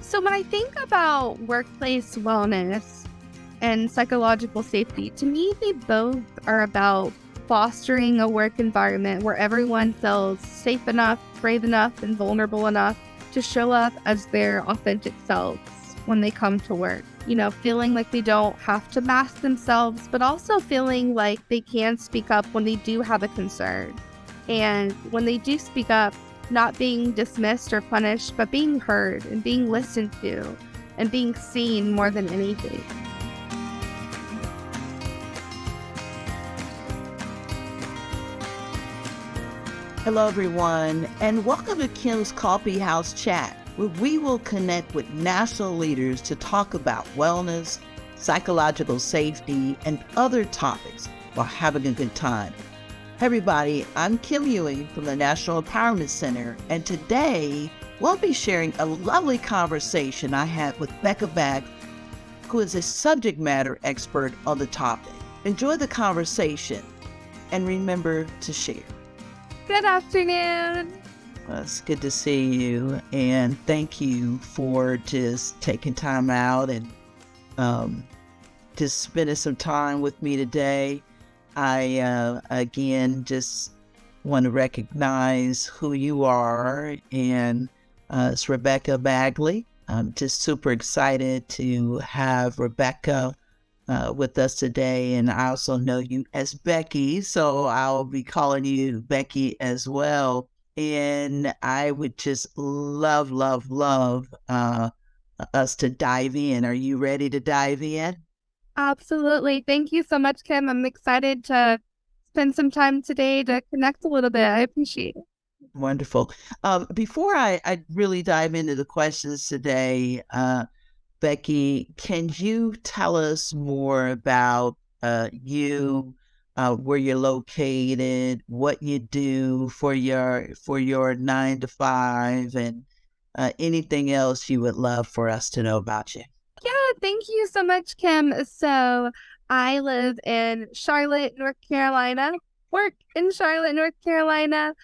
So when I think about workplace wellness and psychological safety, to me, they both are about fostering a work environment where everyone feels safe enough, brave enough, and vulnerable enough to show up as their authentic selves when they come to work. Feeling like they don't have to mask themselves, but also feeling like they can speak up when they do have a concern. And when they do speak up, not being dismissed or punished, but being heard and being listened to and being seen more than anything. Hello, everyone, and welcome to Kim's Coffeehouse Chat, where we will connect with national leaders to talk about wellness, psychological safety, and other topics while having a good time. Hey, everybody, I'm Kim Ewing from the National Empowerment Center, and today we'll be sharing a lovely conversation I had with Rebekah Bagley, who is a subject matter expert on the topic. Enjoy the conversation, and remember to share. Good afternoon. Well, it's good to see you, and thank you for just taking time out and just spending some time with me today. I, again, just want to recognize who you are, and it's Rebekah Bagley. I'm just super excited to have Rebekah with us today, and I also know you as Becky, so I'll be calling you Becky as well. And I would just love us to dive in. Are you ready to dive in? Absolutely. Thank you so much, Kim. I'm excited to spend some time today to connect a little bit. I appreciate it. Wonderful. Before I really dive into the questions today, Becky, can you tell us more about you, where you're located, what you do for your 9 to 5, and anything else you would love for us to know about you? Yeah, thank you so much, Kim. So I live in Charlotte, North Carolina, work in Charlotte, North Carolina.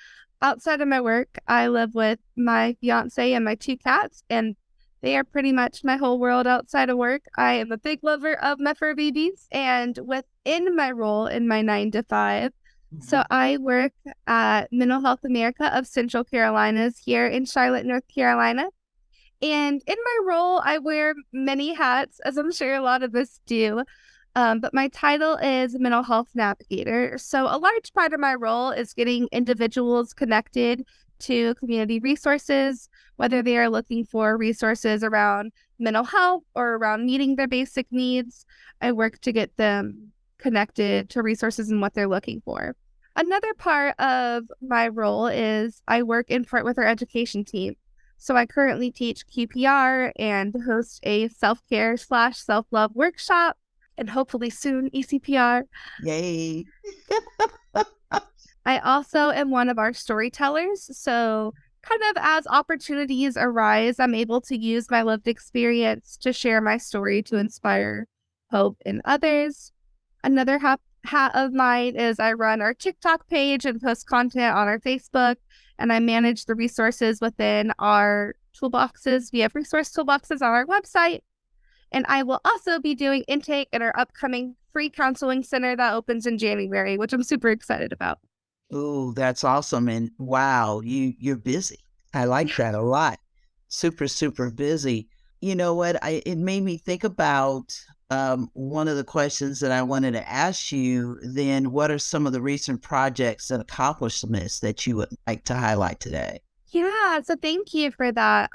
Outside of my work, I live with my fiance and my 2 cats, and they are pretty much my whole world outside of work. I am a big lover of my fur babies, and within my role in my 9 to 5, so I work at Mental Health America of Central Carolinas here in Charlotte, North Carolina. And in my role, I wear many hats, as I'm sure a lot of us do. But my title is mental health navigator. So a large part of my role is getting individuals connected to community resources, whether they are looking for resources around mental health or around meeting their basic needs. I work to get them connected to resources and what they're looking for. Another part of my role is I work in part with our education team. So I currently teach QPR and host a self-care/self-love workshop, and hopefully soon ECPR. Yay. I also am one of our storytellers. So kind of as opportunities arise, I'm able to use my lived experience to share my story to inspire hope in others. Another hat of mine is I run our TikTok page and post content on our Facebook, and I manage the resources within our toolboxes. We have resource toolboxes on our website, and I will also be doing intake at our upcoming free counseling center that opens in January, which I'm super excited about. Oh, that's awesome. And wow, you're busy. I like that a lot. Super busy. You know what? It made me think about one of the questions that I wanted to ask you. Then, what are some of the recent projects and accomplishments that you would like to highlight today? Yeah, so thank you for that.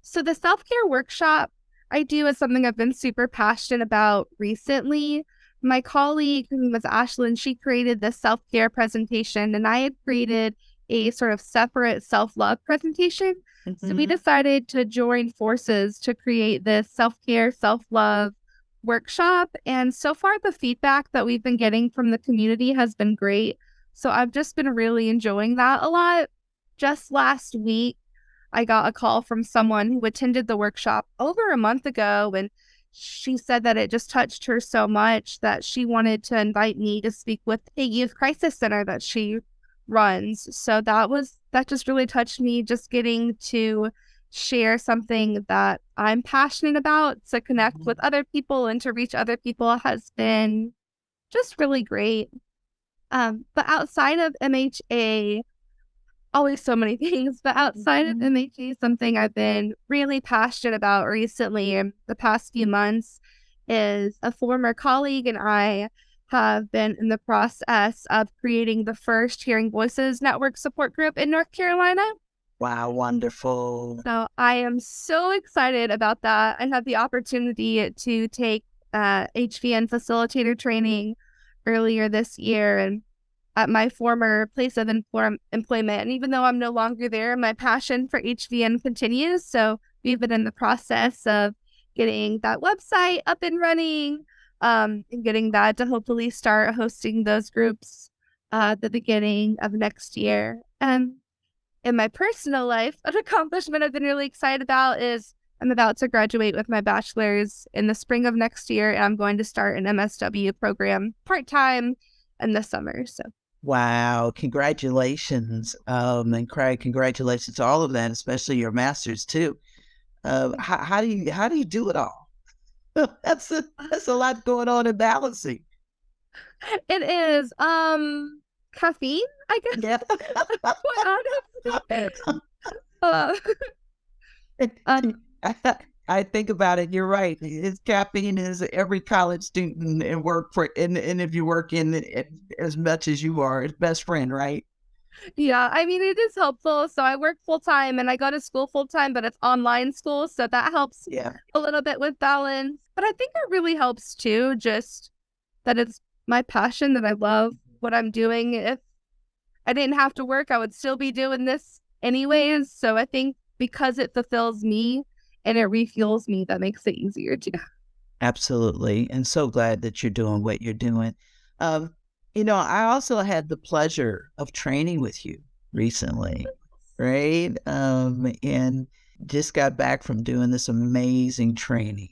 So the self-care workshop I do is something I've been super passionate about recently. My colleague, who was Ashlyn, she created this self-care presentation, and I had created a sort of separate self-love presentation. So we decided to join forces to create this self-care, self-love workshop. And so far, the feedback that we've been getting from the community has been great. So I've just been really enjoying that a lot. Just last week, I got a call from someone who attended the workshop over a month ago, and she said that it just touched her so much that she wanted to invite me to speak with a youth crisis center that she runs. So that just really touched me, just getting to share something that I'm passionate about, to connect with other people and to reach other people has been just really great. But outside of MHA, always so many things, but outside of MHA, something I've been really passionate about recently in the past few months is a former colleague and I have been in the process of creating the first Hearing Voices Network support group in North Carolina. Wow, wonderful. So I am so excited about that. I had the opportunity to take HVN facilitator training earlier this year and at my former place of employment. And even though I'm no longer there, my passion for HVN continues. So we've been in the process of getting that website up and running, and getting that to hopefully start hosting those groups at the beginning of next year. And in my personal life, an accomplishment I've been really excited about is I'm about to graduate with my bachelor's in the spring of next year, and I'm going to start an MSW program part-time in the summer. So Wow, congratulations. And Craig, congratulations to all of that, especially your master's too. How do you do it all? That's a lot going on in balancing. it is caffeine, I guess. Yeah. Quite honestly. Uh, I think about it. You're right. It's caffeine is every college student and and if you work in it as much as you are, it's best friend, right? yeah, I mean, it is helpful. So I work full time and I go to school full time, but it's online school. So that helps Yeah, a little bit with balance. But I think it really helps too, just that it's my passion, that I love what I'm doing. If I didn't have to work, I would still be doing this anyways. So I think because it fulfills me and it refuels me, that makes it easier too. absolutely. And so glad that you're doing what you're doing. Um, I also had the pleasure of training with you recently, right? And just got back from doing this amazing training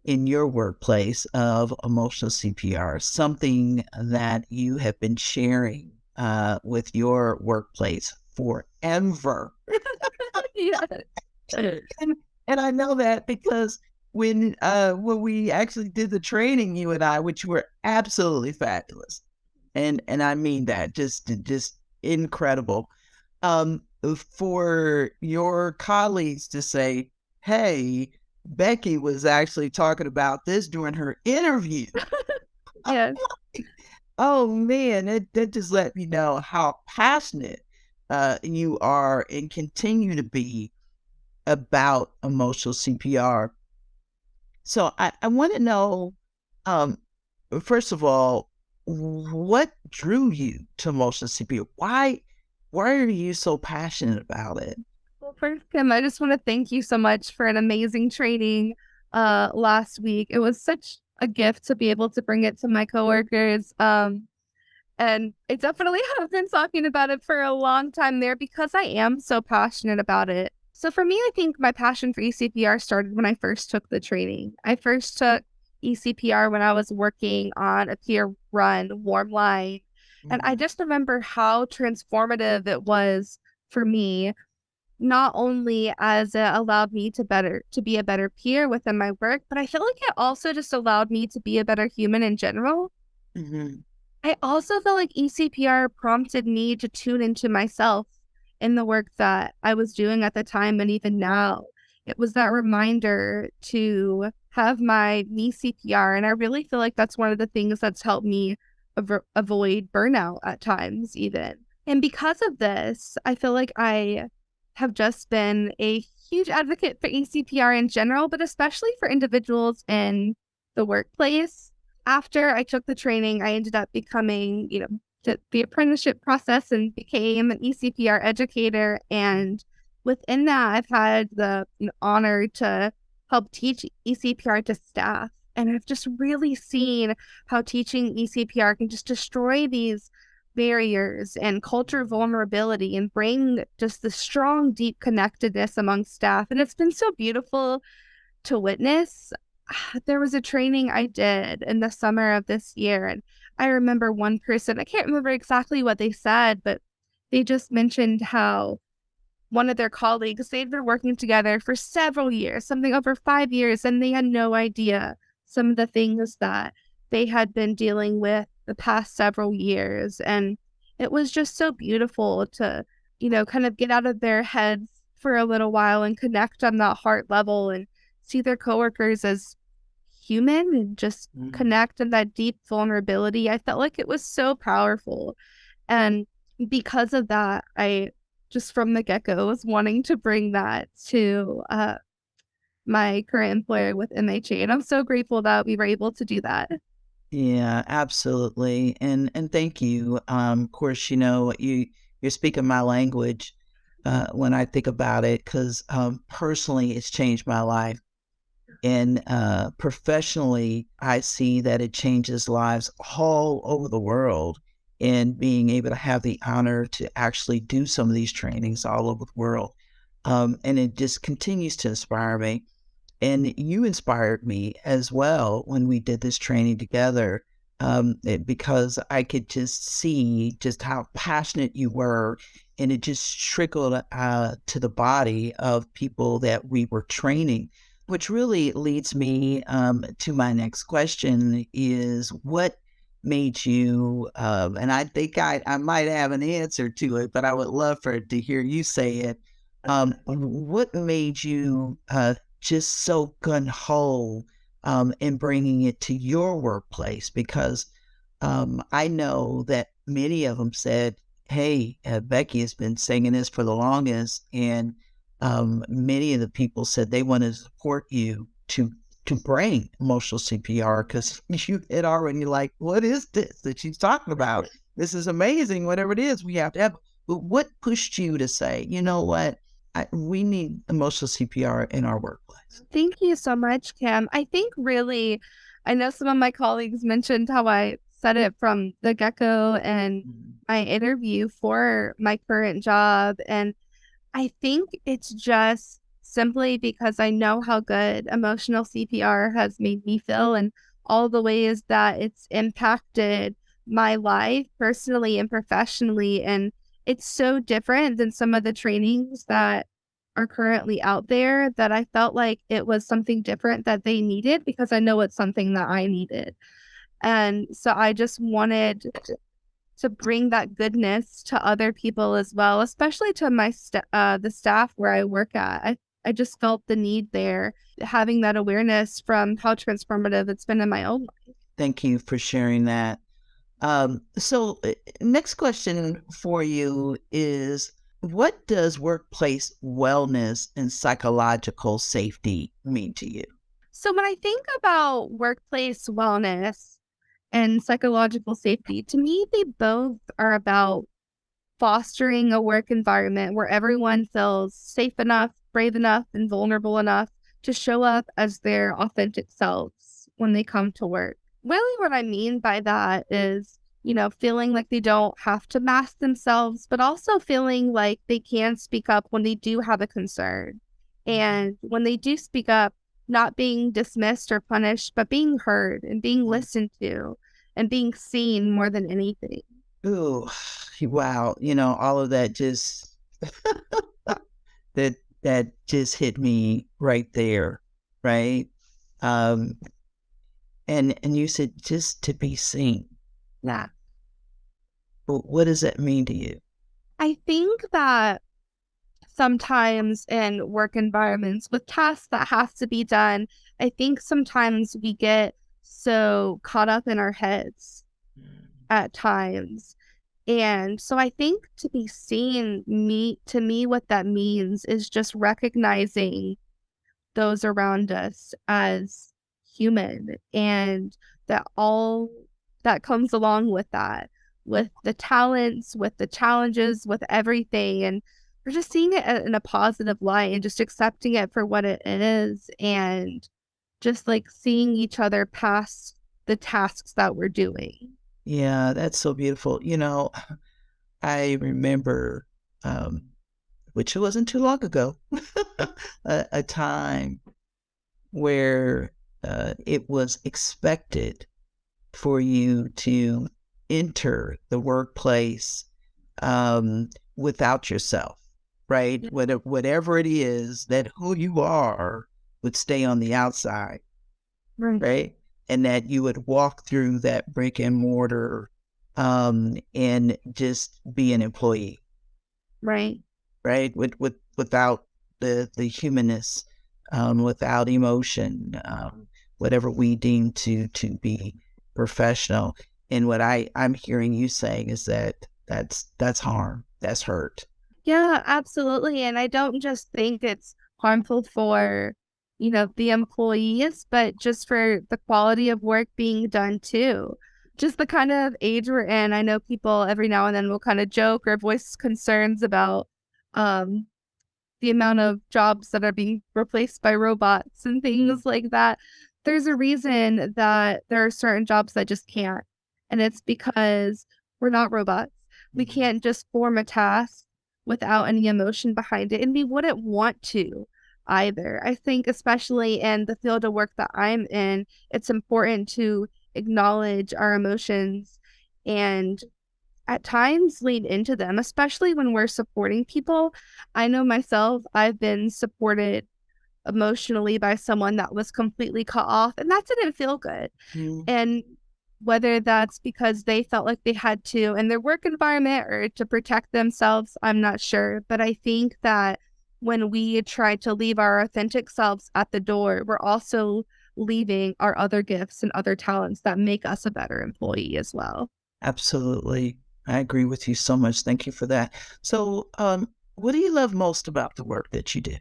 in your workplace of emotional CPR, something that you have been sharing with your workplace forever. Yeah. and, and I know that because when we actually did the training, you and I, which were absolutely fabulous, and I mean that just incredible. Um, for your colleagues to say, "Hey, Becky was actually talking about this during her interview." Yeah. Oh man, that just let me know how passionate you are and continue to be about emotional CPR. So I want to know, um, first of all, what drew you to emotional CPR? Why are you so passionate about it? Well, first, Kim, I just want to thank you so much for an amazing training last week. It was such a gift to be able to bring it to my coworkers. And I definitely have been talking about it for a long time there because I am so passionate about it. So for me, I think my passion for eCPR started when I first took the training. I first took eCPR when I was working on a peer run warm line. And I Mhm. just remember how transformative it was for me, not only as it allowed me to be a better peer within my work, but I feel like it also just allowed me to be a better human in general. Mhm. I also feel like eCPR prompted me to tune into myself in the work that I was doing at the time and even now. It was that reminder to have my me CPR. And I really feel like that's one of the things that's helped me avoid burnout at times, even. And because of this, I feel like I have just been a huge advocate for eCPR in general, but especially for individuals in the workplace. After I took the training, I ended up becoming, the apprenticeship process and became an eCPR educator. And within that, I've had the honor to help teach eCPR to staff. And I've just really seen how teaching eCPR can just destroy these barriers and culture vulnerability and bring just the strong, deep connectedness among staff. And it's been so beautiful to witness. There was a training I did in the summer of this year, and I remember one person, I can't remember exactly what they said, but they just mentioned how one of their colleagues, they'd been working together for several years, something over 5 years, and they had no idea some of the things that they had been dealing with the past several years. And it was just so beautiful to, kind of get out of their heads for a little while and connect on that heart level and see their coworkers as human and just connect on that deep vulnerability. I felt like it was so powerful. And because of that, I just from the get-go was wanting to bring that to my current employer with MHA. And I'm so grateful that we were able to do that. Yeah, absolutely. And thank you. Of course, you're speaking my language when I think about it, because personally, it's changed my life. And professionally, I see that it changes lives all over the world. And being able to have the honor to actually do some of these trainings all over the world. And it just continues to inspire me. And you inspired me as well when we did this training together, because I could just see just how passionate you were, and it just trickled to the body of people that we were training, which really leads me to my next question is what made you, and I think I might have an answer to it, but I would love to hear you say it. What made you just so gun ho in bringing it to your workplace? Because I know that many of them said, "Hey, Becky has been singing this for the longest," and many of the people said they want to support you to bring emotional CPR because you had already like, what is this that she's talking about? This is amazing. Whatever it is, we have to have. But what pushed you to say, you know what? We need emotional CPR in our workplace. Thank you so much, Kim. I think really, I know some of my colleagues mentioned how I said it from the get-go and my interview for my current job. And I think it's just simply because I know how good emotional CPR has made me feel and all the ways that it's impacted my life personally and professionally. And it's so different than some of the trainings that are currently out there that I felt like it was something different that they needed because I know it's something that I needed. And so I just wanted to bring that goodness to other people as well, especially to the staff where I work at. I just felt the need there, having that awareness from how transformative it's been in my own life. Thank you for sharing that. So next question for you is, what does workplace wellness and psychological safety mean to you? So when I think about workplace wellness and psychological safety, to me, they both are about fostering a work environment where everyone feels safe enough, brave enough, and vulnerable enough to show up as their authentic selves when they come to work. Really, what I mean by that is, feeling like they don't have to mask themselves, but also feeling like they can speak up when they do have a concern. And when they do speak up, not being dismissed or punished, but being heard and being listened to and being seen more than anything. Ooh, wow. All of that just that just hit me right there, right? Um, and you said just to be seen. Yeah. What does that mean to you? I think that sometimes in work environments with tasks that have to be done, I think sometimes we get so caught up in our heads at times. And so I think to be seen, to me, what that means is just recognizing those around us as human and that all that comes along with that, with the talents, with the challenges, with everything. And we're just seeing it in a positive light and just accepting it for what it is and just like seeing each other past the tasks that we're doing. Yeah, that's so beautiful. I remember, which wasn't too long ago, a time where it was expected for you to enter the workplace without yourself. right? Whatever it is, that who you are would stay on the outside, Right. right? And that you would walk through that brick and mortar and just be an employee, Right. right? Without the humanness, without emotion, whatever we deem to be professional. And what I'm hearing you saying is that that's harm, that's hurt. Yeah, absolutely. And I don't just think it's harmful for, the employees, but just for the quality of work being done too. Just the kind of age we're in. I know people every now and then will kind of joke or voice concerns about um the amount of jobs that are being replaced by robots and things like that. There's a reason that there are certain jobs that just can't. And it's because we're not robots. We can't just form a task without any emotion behind it. And we wouldn't want to either. I think, especially in the field of work that I'm in, it's important to acknowledge our emotions and at times lean into them, especially when we're supporting people. I know myself, I've been supported emotionally by someone that was completely cut off, and that didn't feel good. Mm. And whether that's because they felt like they had to in their work environment or to protect themselves, I'm not sure. But I think that when we try to leave our authentic selves at the door, we're also leaving our other gifts and other talents that make us a better employee as well. Absolutely. I agree with you so much. Thank you for that. So, what do you love most about the work that you do?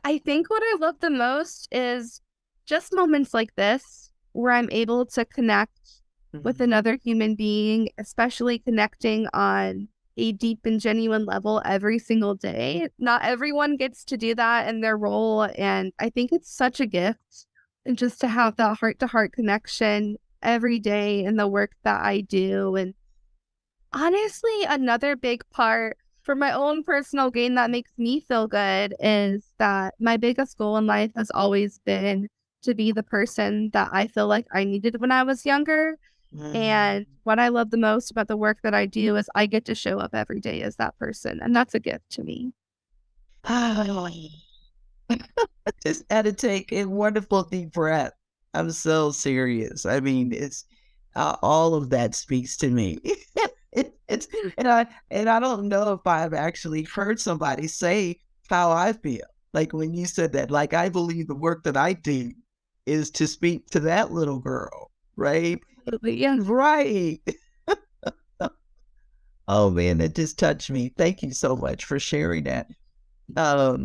I think what I love the most is just moments like this where I'm able to connect with Mhm. another human being, especially connecting on a deep and genuine level every single day. Not everyone gets to do that in their role. And I think it's such a gift. And just to have that heart to heart connection every day in the work that I do. And honestly, another big part for my own personal gain that makes me feel good is that my biggest goal in life has always been to be the person that I feel like I needed when I was younger. Mm. And what I love the most about the work that I do is I get to show up every day as that person. And that's a gift to me. Just had to take a wonderful deep breath. I'm so serious. I mean, it's all of that speaks to me. It's and I don't know if I've actually heard somebody say how I feel. Like when you said that, like I believe the work that I do is to speak to that little girl, right? Absolutely. Yeah. Right. Oh man, that just touched me. Thank you so much for sharing that. You know,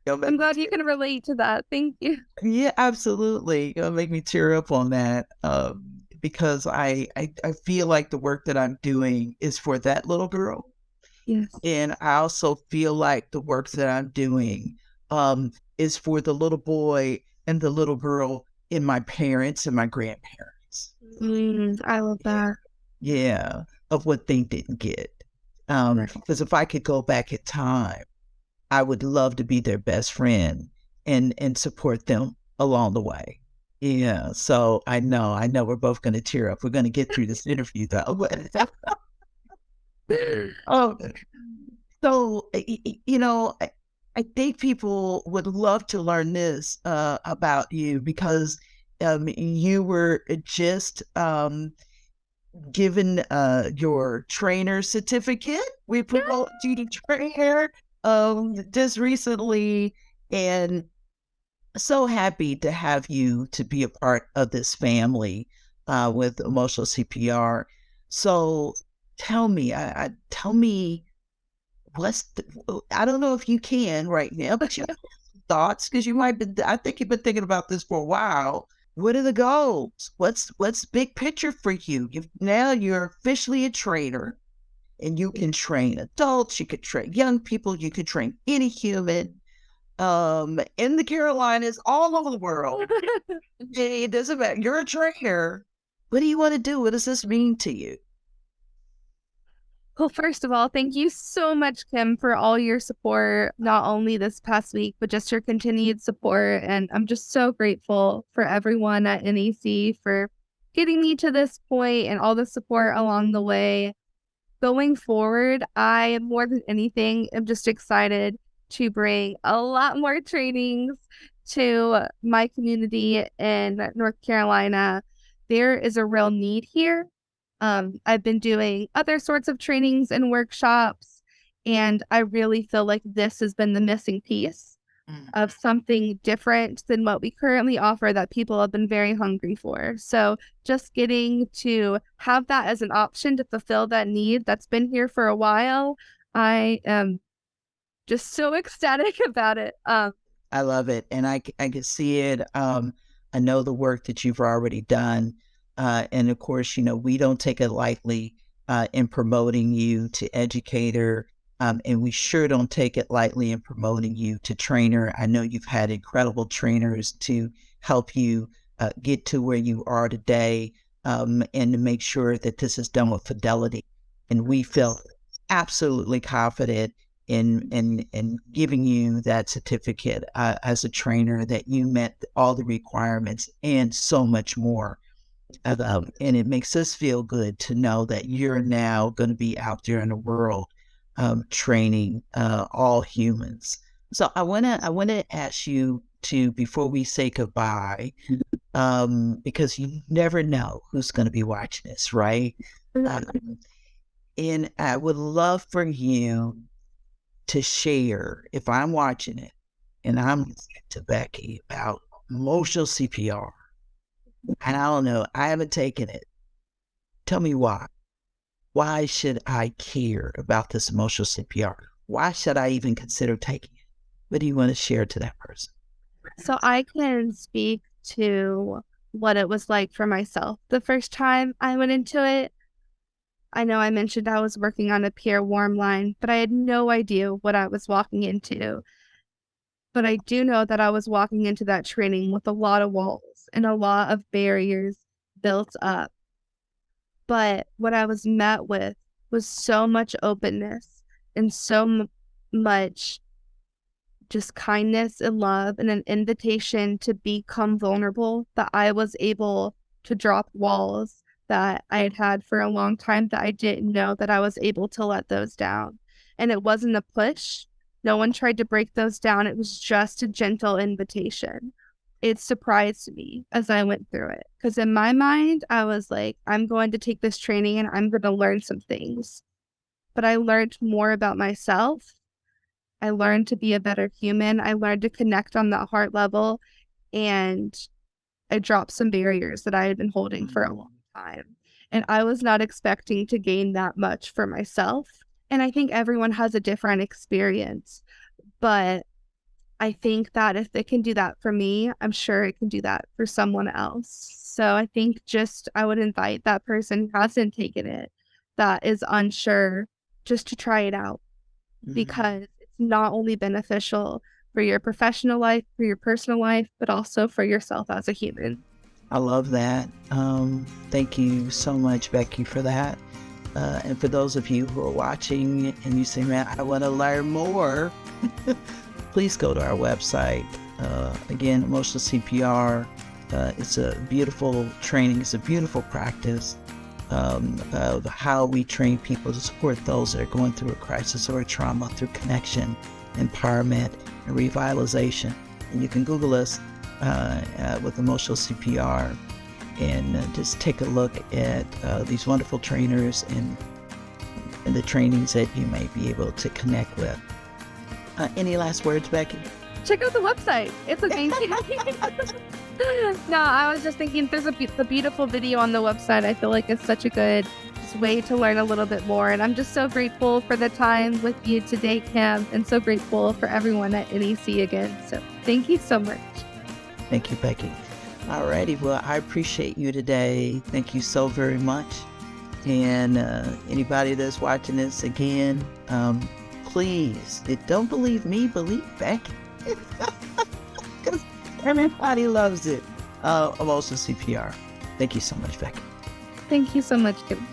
I'm make me glad you can relate to that. Thank you. Yeah, absolutely. It'll make me tear up on that because I feel like the work that I'm doing is for that little girl. Yes. And I also feel like the work that I'm doing is for the little boy and the little girl in my parents and my grandparents. I love that. Yeah, of what they didn't get. Right. Because if I could go back in time, I would love to be their best friend and support them along the way. Yeah, so I know we're both going to tear up. We're going to get through this interview though. Oh, so I think people would love to learn this about you because you were just given your trainer certificate. We promoted you to trainer just recently, and so happy to have you to be a part of this family with emotional CPR. So tell me I don't know if you can right now, but you have thoughts because you might be. I think you've been thinking about this for a while. What are the goals? What's big picture for you? Now you're officially a trainer, and you can train adults, you could train young people, you could train any human in the Carolinas, all over the world. It doesn't matter. You're a trainer. What do you want to do? What does this mean to you? Well, first of all, thank you so much, Kim, for all your support, not only this past week, but just your continued support. And I'm just so grateful for everyone at NEC for getting me to this point and all the support along the way. going forward, I more than anything am just excited to bring a lot more trainings to my community in North Carolina. There is a real need here. I've been doing other sorts of trainings and workshops, and I really feel like this has been the missing piece of something different than what we currently offer that people have been very hungry for. So just getting to have that as an option to fulfill that need that's been here for a while, I am just so ecstatic about it. I love it. And I can see it. I know the work that you've already done. And of course, we don't take it lightly in promoting you to educator. And we sure don't take it lightly in promoting you to trainer. I know you've had incredible trainers to help you get to where you are today, and to make sure that this is done with fidelity. And we feel absolutely confident in giving you that certificate as a trainer, that you met all the requirements and so much more. And it makes us feel good to know that you're now going to be out there in the world training all humans. So I wanna ask you to, before we say goodbye, because you never know who's going to be watching this, right? And I would love for you to share, if I'm watching it and I'm listening to Becky about emotional CPR, and I don't know, I haven't taken it. Tell me why. Why should I care about this emotional CPR? Why should I even consider taking it? What do you want to share to that person? So I can speak to what it was like for myself the first time I went into it. I know I mentioned I was working on a peer warm line, but I had no idea what I was walking into. But I do know that I was walking into that training with a lot of walls and a lot of barriers built up. But what I was met with was so much openness and so much just kindness and love, and an invitation to become vulnerable, that I was able to drop walls that I had had for a long time, that I didn't know that I was able to let those down. And it wasn't a push. No one tried to break those down. It was just a gentle invitation. It surprised me as I went through it, because in my mind, I was like, I'm going to take this training and I'm going to learn some things. But I learned more about myself. I learned to be a better human. I learned to connect on that heart level, and I dropped some barriers that I had been holding for a long time. And I was not expecting to gain that much for myself. And I think everyone has a different experience. But I think that if it can do that for me, I'm sure it can do that for someone else. So I think I would invite that person who hasn't taken it, that is unsure, just to try it out, because it's not only beneficial for your professional life, for your personal life, but also for yourself as a human. I love that. Thank you so much, Becky, for that. And for those of you who are watching and you say, man, I want to learn more, please go to our website. Again, Emotional CPR. It's a beautiful training. It's a beautiful practice of how we train people to support those that are going through a crisis or a trauma, through connection, empowerment, and revitalization. And you can Google us with Emotional CPR and just take a look at these wonderful trainers and the trainings that you may be able to connect with. Any last words, Becky? Check out the website. It's amazing. No, I was just thinking, there's the beautiful video on the website. I feel like it's such a good way to learn a little bit more. And I'm just so grateful for the time with you today, Kim, and so grateful for everyone at NEC again. So thank you so much. Thank you, Becky. Alrighty, well, I appreciate you today. Thank you so very much. And anybody that's watching this again, please, don't believe me, believe Becky. Because everybody loves it. Emotional CPR. Thank you so much, Becky. Thank you so much, Kim.